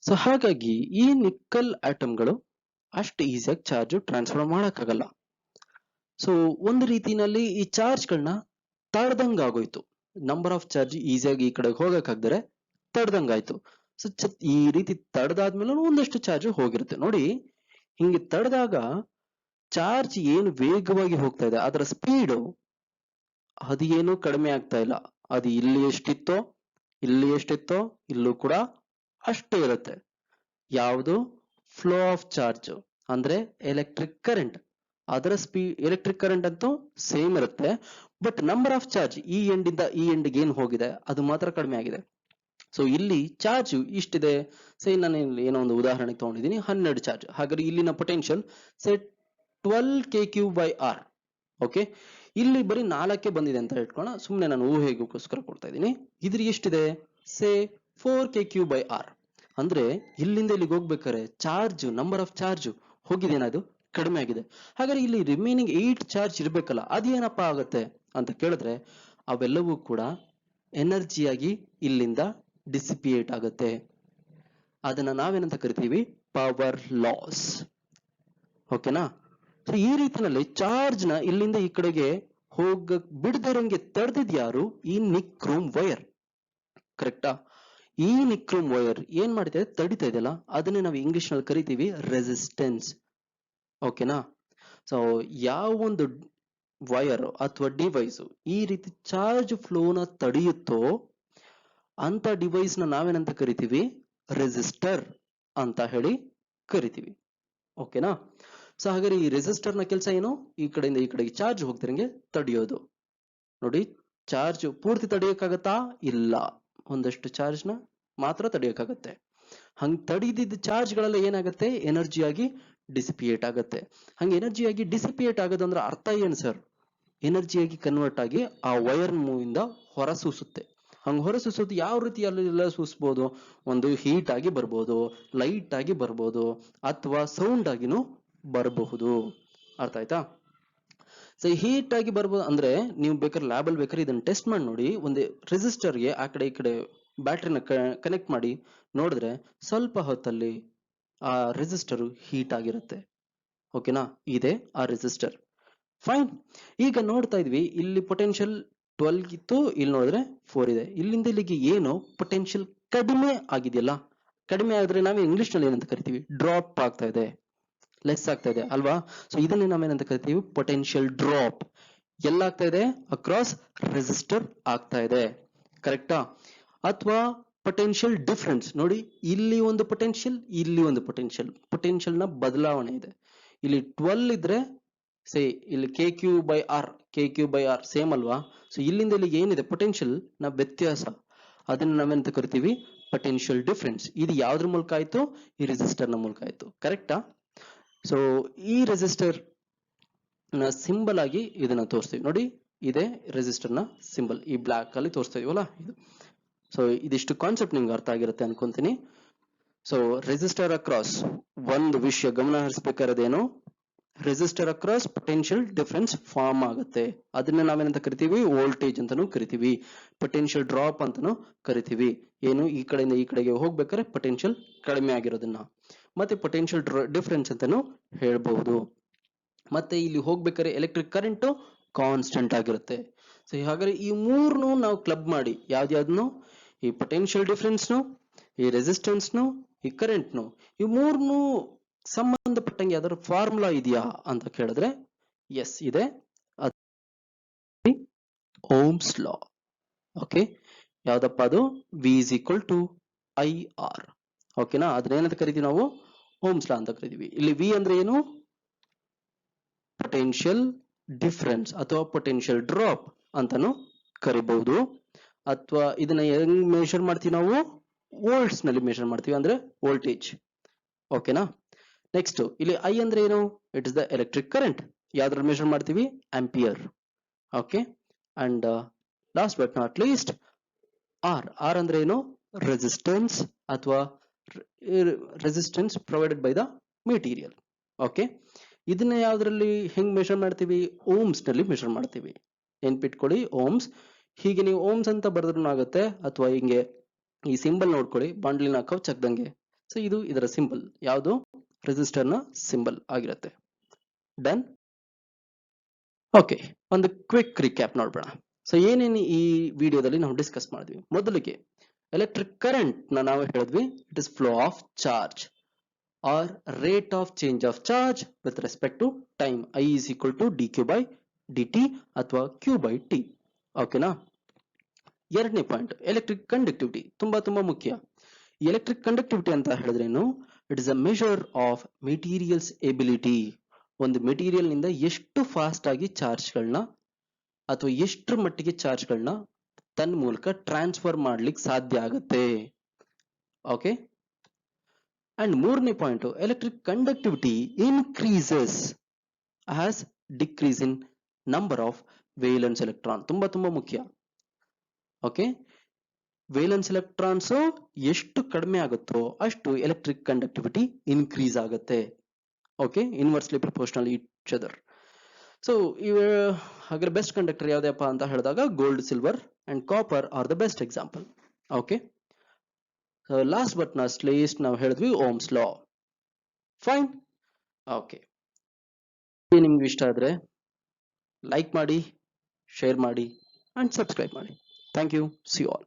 ಸೊ ಹಾಗಾಗಿ ಈ ನಿಕ್ಕಲ್ ಆಟಮ್ಗಳು ಅಷ್ಟು ಈಸಿಯಾಗಿ ಚಾರ್ಜ್ ಟ್ರಾನ್ಸ್ಫರ್ ಮಾಡಕ್ಕಾಗಲ್ಲ. ಸೊ ಒಂದು ರೀತಿನಲ್ಲಿ ಈ ಚಾರ್ಜ್ ಗಳನ್ನ ತಡೆದಂಗ ಆಗೋಯ್ತು. ನಂಬರ್ ಆಫ್ ಚಾರ್ಜ್ ಈಸಿಯಾಗಿ ಈ ಕಡೆ ಹೋಗಕ್ಕಾಗ್ದರೆ ತಡೆದಂಗಾಯ್ತು. ಸೊ ಈ ರೀತಿ ತಡೆದಾದ್ಮೇಲೆ ಒಂದಷ್ಟು ಚಾರ್ಜ್ ಹೋಗಿರುತ್ತೆ. ನೋಡಿ, ಹಿಂಗೆ ತಡೆದಾಗ ಚಾರ್ಜ್ ಏನು ವೇಗವಾಗಿ ಹೋಗ್ತಾ ಇದೆ, ಅದರ ಸ್ಪೀಡ್ ಅದು ಏನು ಕಡಿಮೆ ಆಗ್ತಾ ಇಲ್ಲ. ಅದು ಇಲ್ಲಿ ಎಷ್ಟಿತ್ತೋ ಇಲ್ಲೂ ಕೂಡ ಅಷ್ಟೇ ಇರುತ್ತೆ. ಯಾವುದು? ಫ್ಲೋ ಆಫ್ ಚಾರ್ಜ್ ಅಂದ್ರೆ ಎಲೆಕ್ಟ್ರಿಕ್ ಕರೆಂಟ್. ಅದರ ಎಲೆಕ್ಟ್ರಿಕ್ ಕರೆಂಟ್ ಅಂತೂ ಸೇಮ್ ಇರುತ್ತೆ, ಬಟ್ ನಂಬರ್ ಆಫ್ ಚಾರ್ಜ್ ಈ ಎಂಡಿಂದ ಈ ಎಂಡ್ಗೆ ಏನು ಹೋಗಿದೆ ಅದು ಮಾತ್ರ ಕಡಿಮೆ ಆಗಿದೆ. ಸೊ ಇಲ್ಲಿ ಚಾರ್ಜ್ ಇಷ್ಟಿದೆ. ನಾನು ಇಲ್ಲಿ ಏನೋ ಒಂದು ಉದಾಹರಣೆಗೆ ತಗೊಂಡಿದ್ದೀನಿ, 12 ಚಾರ್ಜ್. ಹಾಗಾದ್ರೆ ಇಲ್ಲಿನ ಪೊಟೆನ್ಶಿಯಲ್ 12 kQ/R. ಓಕೆ, ಇಲ್ಲಿ ಬರೀ 4 ಬಂದಿದೆ ಅಂತ ಇಟ್ಕೊಳ್ಳೋಣ. ಸುಮ್ಮನೆ ನಾನು ಊಹೆಗೋಸ್ಕರ ಕೊಡ್ತಾ ಇದ್ದೀನಿ. ಇದ್ರ ಎಷ್ಟಿದೆ? 4 kQ/R. ಅಂದ್ರೆ ಇಲ್ಲಿಂದ ಇಲ್ಲಿಗೆ ಹೋಗ್ಬೇಕಾದ್ರೆ ಚಾರ್ಜ್, ನಂಬರ್ ಆಫ್ ಚಾರ್ಜ್ ಹೋಗಿದೆ, ಏನಾದ್ರು ಕಡಿಮೆ ಆಗಿದೆ. ಹಾಗಾದ್ರೆ ಇಲ್ಲಿ ರಿಮೈನಿಂಗ್ 8 ಚಾರ್ಜ್ ಇರ್ಬೇಕಲ್ಲ, ಅದೇನಪ್ಪ ಆಗುತ್ತೆ ಅಂತ ಕೇಳಿದ್ರೆ ಅವೆಲ್ಲವೂ ಕೂಡ ಎನರ್ಜಿಯಾಗಿ ಇಲ್ಲಿಂದ ಡಿಸಿಪಿಯೇಟ್ ಆಗುತ್ತೆ. ಅದನ್ನ ನಾವೇನಂತ ಕರಿತೀವಿ? Power loss. ಓಕೆನಾ? ಸೊ ಈ ರೀತಿನಲ್ಲಿ ಚಾರ್ಜ್ ನ ಇಲ್ಲಿಂದ ಈ ಕಡೆಗೆ ಹೋಗ ಬಿಡದಿರಂಗೆ ತಡೆದಿದ್ ಯಾರು? ಈ ನಿಕ್ರೋಮ್ ವೈರ್. ಕರೆಕ್ಟಾ? ಈ ನಿಕ್ರೋಮ್ ವೈರ್ ಏನ್ ಮಾಡ್ತಾ ಇದೆ? ತಡಿತಾ ಇದೆಯಲ್ಲ, ಅದನ್ನೇ ನಾವು ಇಂಗ್ಲಿಷ್ ನಲ್ಲಿ ಕರಿತೀವಿ ರೆಸಿಸ್ಟೆನ್ಸ್. ಓಕೆನಾ? ಸೊ ಯಾವ ಒಂದು ವೈರ್ ಅಥವಾ ಡಿವೈಸ್ ಈ ರೀತಿ ಚಾರ್ಜ್ ಫ್ಲೋನ ತಡೆಯುತ್ತೋ ಅಂತ ಡಿವೈಸ್ ನ ನಾವೇನಂತ ಕರಿತೀವಿ? ರೆಸಿಸ್ಟರ್ ಅಂತ ಹೇಳಿ ಕರಿತೀವಿ. ಓಕೆನಾ? ಸೊ ಹಾಗಾದ್ರೆ ಈ ರೆಸಿಸ್ಟರ್ ನ ಕೆಲಸ ಏನು? ಈ ಕಡೆಯಿಂದ ಈ ಕಡೆಗೆ ಚಾರ್ಜ್ ಹೋಗ್ತಿರಂಗೆ ತಡೆಯೋದು. ನೋಡಿ, ಚಾರ್ಜ್ ಪೂರ್ತಿ ತಡೆಯಕ್ಕಾಗತ್ತಾ? ಇಲ್ಲ, ಒಂದಷ್ಟು ಚಾರ್ಜ್ ನ ಮಾತ್ರ ತಡೆಯಕ್ಕಾಗತ್ತೆ. ಹಂಗ್ ತಡೆದಿದ್ದ ಚಾರ್ಜ್ ಗಳೆಲ್ಲ ಏನಾಗುತ್ತೆ? ಎನರ್ಜಿಯಾಗಿ ಡಿಸಿಪಿಯೇಟ್ ಆಗುತ್ತೆ. ಹಂಗೆ ಎನರ್ಜಿಯಾಗಿ ಡಿಸಿಪಿಯೇಟ್ ಆಗೋದಂದ್ರೆ ಅರ್ಥ ಏನು ಸರ್? ಎನರ್ಜಿಯಾಗಿ ಕನ್ವರ್ಟ್ ಆಗಿ ಆ ವೈರ್ ಇಂದ ಹೊರಸೂಸುತ್ತೆ. ಹಂಗ ಹೊರಸೂಸೋದು ಯಾವ ರೀತಿಯಲ್ಲ ಸೂಸ್ಬೋದು? ಒಂದು ಹೀಟ್ ಆಗಿ ಬರ್ಬೋದು, ಲೈಟ್ ಆಗಿ ಬರ್ಬೋದು, ಅಥವಾ ಸೌಂಡ್ ಆಗಿನೂ ಬರಬಹುದು. ಅರ್ಥ ಆಯ್ತಾ? ಸೊ ಹೀಟ್ ಆಗಿ ಬರ್ಬೋದು ಅಂದ್ರೆ ನೀವು ಬೇಕಾದ್ರೆ ಲ್ಯಾಬ್ ಅಲ್ಲಿ ಬೇಕಾದ್ರೆ ಇದನ್ನ ಟೆಸ್ಟ್ ಮಾಡಿ ನೋಡಿ. ಒಂದು ರೆಸಿಸ್ಟರ್ಗೆ ಆ ಕಡೆ ಈ ಕಡೆ ಬ್ಯಾಟ್ರಿನ ಕನೆಕ್ಟ್ ಮಾಡಿ ನೋಡಿದ್ರೆ ಸ್ವಲ್ಪ ಹೊತ್ತಲ್ಲಿ ಆ ರೆಸಿಸ್ಟರ್ ಹೀಟ್ ಆಗಿರುತ್ತೆ. ಓಕೆನಾ? ಇದೆ ಆ ರೆಸಿಸ್ಟರ್. ಫೈನ್. ಈಗ ನೋಡ್ತಾ ಇದ್ವಿ ಇಲ್ಲಿ ಪೊಟೆನ್ಶಿಯಲ್ 12 ಇತ್ತು, ಇಲ್ಲಿ ನೋಡಿದ್ರೆ 4 ಇದೆ. ಇಲ್ಲಿಂದ ಇಲ್ಲಿಗೆ ಏನು ಪೊಟೆನ್ಶಿಯಲ್ ಕಡಿಮೆ ಆಗಿದೆಯಲ್ಲ, ಕಡಿಮೆ ಆದ್ರೆ ನಾವು ಇಂಗ್ಲಿಷ್ ನಲ್ಲಿ ಏನಂತ ಕರಿತೀವಿ, ಡ್ರಾಪ್ ಆಗ್ತಾ ಇದೆ, ಲೆಸ್ ಆಗ್ತಾ ಇದೆ ಅಲ್ವಾ. ಸೊ ಇದನ್ನೇ ನಾವೇನಂತ ಕರಿತೀವಿ, ಪೊಟೆನ್ಶಿಯಲ್ ಡ್ರಾಪ್. ಎಲ್ಲಾಗ್ತಾ ಇದೆ, ಅಕ್ರಾಸ್ ರೆಸಿಸ್ಟರ್ ಆಗ್ತಾ ಇದೆ, ಕರೆಕ್ಟಾ. ಅಥವಾ ಪೊಟೆನ್ಶಿಯಲ್ ಡಿಫರೆನ್ಸ್ ನೋಡಿ, ಇಲ್ಲಿ ಒಂದು ಪೊಟೆನ್ಶಿಯಲ್, ಇಲ್ಲಿ ಒಂದು ಪೊಟೆನ್ಶಿಯಲ್ ನ ಬದಲಾವಣೆ ಇದೆ. ಇಲ್ಲಿ 12 ಇದ್ರೆ ಸೇ ಇಲ್ಲಿ K Q by R same ಅಲ್ವಾ. ಸೊ ಇಲ್ಲಿಂದ ಇಲ್ಲಿಗೆ ಏನಿದೆ ಪೊಟೆನ್ಶಿಯಲ್ ನ ವ್ಯತ್ಯಾಸ, ಅದನ್ನ ನಾವೆಂತ ಕರಿತೀವಿ, ಪೊಟೆನ್ಶಿಯಲ್ ಡಿಫರೆನ್ಸ್. ಇದು ಯಾವ್ದ್ರ ಮೂಲಕ ಆಯ್ತು, ಈ ರೆಸಿಸ್ಟರ್ ನ ಮೂಲಕ ಆಯ್ತು, ಕರೆಕ್ಟಾ. ಸೊ ಈ ರೆಸಿಸ್ಟರ್ ನ ಸಿಂಬಲ್ ಆಗಿ ಇದನ್ನ ತೋರಿಸ್ತೀವಿ ನೋಡಿ, ಇದೆ ರೆಸಿಸ್ಟರ್ ನ ಸಿಂಬಲ್, ಈ ಬ್ಲಾಕ್ ಅಲ್ಲಿ ತೋರಿಸ್ತಾ ಇದೀವಲ್ಲ ಇದು. ಸೊ ಇದಿಷ್ಟು ಕಾನ್ಸೆಪ್ಟ್ ನಿಮ್ಗೆ ಅರ್ಥ ಆಗಿರುತ್ತೆ ಅನ್ಕೊಂತೀನಿ. ಸೊ ರೆಸಿಸ್ಟರ್ ಅಕ್ರಾಸ್ ಒಂದು ವಿಷಯ ಗಮನ ಹರಿಸಬೇಕಾರದೇನು, resistor across potential difference form ಆಗುತ್ತೆ. ಅದನ್ನ ನಾವೇನಂತ ಕರಿತೀವಿ, ವೋಲ್ಟೇಜ್ ಅಂತಾನು ಕರಿತೀವಿ, ಪೊಟೆನ್ಶಿಯಲ್ ಡ್ರಾಪ್ ಅಂತಾನು ಕರಿತೀವಿ. ಏನು ಈ ಕಡೆಯಿಂದ ಈ ಕಡೆಗೆ ಹೋಗ್ಬೇಕಾದ್ರೆ ಪೊಟೆನ್ಶಿಯಲ್ ಕಡಿಮೆ ಆಗಿರೋದನ್ನ, ಮತ್ತೆ ಪೊಟೆನ್ಶಿಯಲ್ ಡಿಫರೆನ್ಸ್ ಅಂತಾನು ಹೇಳ್ಬಹುದು. ಮತ್ತೆ ಇಲ್ಲಿ ಹೋಗ್ಬೇಕಾದ್ರೆ ಎಲೆಕ್ಟ್ರಿಕ್ ಕರೆಂಟ್ ಕಾನ್ಸ್ಟೆಂಟ್ ಆಗಿರುತ್ತೆ. ಸೊ ಹಾಗಾದ್ರೆ ಈ ಮೂರನ್ನು ನಾವು ಕ್ಲಬ್ ಮಾಡಿ ಯಾವ್ದ್ಯಾವ್ದನ್ನು, ಈ ಪೊಟೆನ್ಶಿಯಲ್ ಡಿಫರೆನ್ಸ್ನು, ಈ ರೆಸಿಸ್ಟೆನ್ಸ್ನು, ಈ ಕರೆಂಟ್ನು, ಈ ಮೂರನ್ನು ಸಂಬಂಧಪಟ್ಟಂಗೆ ಯಾವ್ದಾದ್ರು ಫಾರ್ಮುಲಾ ಇದೆಯಾ ಅಂತ ಕೇಳಿದ್ರೆ ಎಸ್ ಇದೆ, ಓಮ್ಸ್ ಲಾ. ಓಕೆ, ಯಾವ್ದಪ್ಪ ಅದು, V is equal to I R. ಓಕೆನಾ, ಅದನ್ನೇನಂತ ಕರಿತೀವಿ ನಾವು, ಓಮ್ಸ್ ಲಾ ಅಂತ ಕರಿತೀವಿ. ಇಲ್ಲಿ ವಿ ಅಂದ್ರೆ ಏನು, ಪೊಟೆನ್ಶಿಯಲ್ ಡಿಫರೆನ್ಸ್ ಅಥವಾ ಪೊಟೆನ್ಶಿಯಲ್ ಡ್ರಾಪ್ ಅಂತಾನು ಕರಿಬಹುದು. ಅಥವಾ ಇದನ್ನ ಹೆಂಗ್ ಮೆಷರ್ ಮಾಡ್ತೀವಿ ನಾವು, ವೋಲ್ಟ್ಸ್ ನಲ್ಲಿ ಮೆಷರ್ ಮಾಡ್ತೀವಿ, ಅಂದ್ರೆ ವೋಲ್ಟೇಜ್. ಓಕೆನಾ. ನೆಕ್ಸ್ಟ್ ಇಲ್ಲಿ ಐ ಅಂದ್ರೆ ಏನು, it is the electric current, ಯಾವ್ದ್ರಲ್ಲಿ ಮೆಷರ್ ಮಾಡ್ತೀವಿ, ampere. Okay, and last but not least R ಅಂದ್ರೆ ಏನು, ರೆಸಿಸ್ಟೆನ್ಸ್ ಅಥವಾ resistance provided by the material. Okay, ಇದನ್ನ ಯಾವ್ದ್ರಲ್ಲಿ ಹೆಂಗ್ ಮೆಷರ್ ಮಾಡ್ತೀವಿ, ಓಮ್ಸ್ ನಲ್ಲಿ ಮೆಷರ್ ಮಾಡ್ತೀವಿ. ನೆನ್ಪಿಟ್ಕೊಳ್ಳಿ, ಓಮ್ಸ್. ಹೀಗೆ ನೀವು ಓಮ್ಸ್ ಅಂತ ಬರೆದ್ರೂ ಆಗುತ್ತೆ, ಅಥವಾ ಹಿಂಗೆ ಈ ಸಿಂಬಲ್ ನೋಡ್ಕೊಳ್ಳಿ, ಬಾಂಡ್ಲಿನ ಕವಚಕ್ದಂಗೆ. ಸೊ ಇದು ಇದರ ಸಿಂಬಲ್, ಯಾವುದು, ರೆಸಿಸ್ಟರ್ ನ ಸಿಂಬಲ್ ಆಗಿರುತ್ತೆ. ಡನ್. ಓಕೆ, ಒಂದು ಕ್ವಿಕ್ ರಿಕ್ಯಾಪ್ ನೋಡ್ಬೋಣ. ಸೊ ಏನೇನು ಈ ವಿಡಿಯೋದಲ್ಲಿ ನಾವು ಡಿಸ್ಕಸ್ ಮಾಡಿದ್ವಿ. ಮೊದಲಿಗೆ ಎಲೆಕ್ಟ್ರಿಕ್ ಕರೆಂಟ್ ನಾವು ಹೇಳಿದ್ವಿ, it is flow of charge or rate of change of charge with respect to time. I is equal to dq by dt ಅಥವಾ q by t. ಓಕೆನಾ. ಎರಡನೇ ಪಾಯಿಂಟ್, ಎಲೆಕ್ಟ್ರಿಕ್ ಕಂಡಕ್ಟಿವಿಟಿ, ತುಂಬಾ ಮುಖ್ಯ. Electric conductivity ಅಂತ ಹೇಳಿದ್ರೇನು, it is a measure of materials ability. ಒಂದು material ನಿಂದ ಎಷ್ಟು ಫಾಸ್ಟ್ ಆಗಿ ಚಾರ್ಜ್ಗಳನ್ನ ಅಥವಾ ಎಷ್ಟರ ಮಟ್ಟಿಗೆ ಚಾರ್ಜ್ಗಳನ್ನ ತನ್ನ ಮೂಲಕ ಟ್ರಾನ್ಸ್ಫರ್ ಮಾಡ್ಲಿಕ್ಕೆ ಸಾಧ್ಯ ಆಗುತ್ತೆ. ಓಕೆ. ಅಂಡ್ ಮೂರನೇ point, electric conductivity increases as decrease in number of valence electron. ತುಂಬಾ ಮುಖ್ಯ. ಓಕೆ, ವೇಲೆನ್ಸ್ ಎಲೆಕ್ಟ್ರಾನ್ಸ್ ಎಷ್ಟು ಕಡಿಮೆ ಆಗುತ್ತೋ ಅಷ್ಟು ಎಲೆಕ್ಟ್ರಿಕ್ ಕಂಡಕ್ಟಿವಿಟಿ ಇನ್ಕ್ರೀಸ್ ಆಗುತ್ತೆ. Okay, inversely proportional each other. So ಹಾಗಾದ್ರೆ ಬೆಸ್ಟ್ ಕಂಡಕ್ಟರ್ ಯಾವ್ದಪ್ಪ ಅಂತ ಹೇಳಿದಾಗ gold, silver and copper are the best example. Okay, last but not list ನಾವು ಹೇಳಿದ್ವಿ ಓಮ್ಸ್ ಲಾ. ಫೈನ್. ಓಕೆ, ನಿಮ್ಗೆ ಇಷ್ಟ ಆದ್ರೆ ಲೈಕ್ ಮಾಡಿ, ಶೇರ್ ಮಾಡಿ ಅಂಡ್ ಸಬ್ಸ್ಕ್ರೈಬ್ ಮಾಡಿ. Thank you. See you all.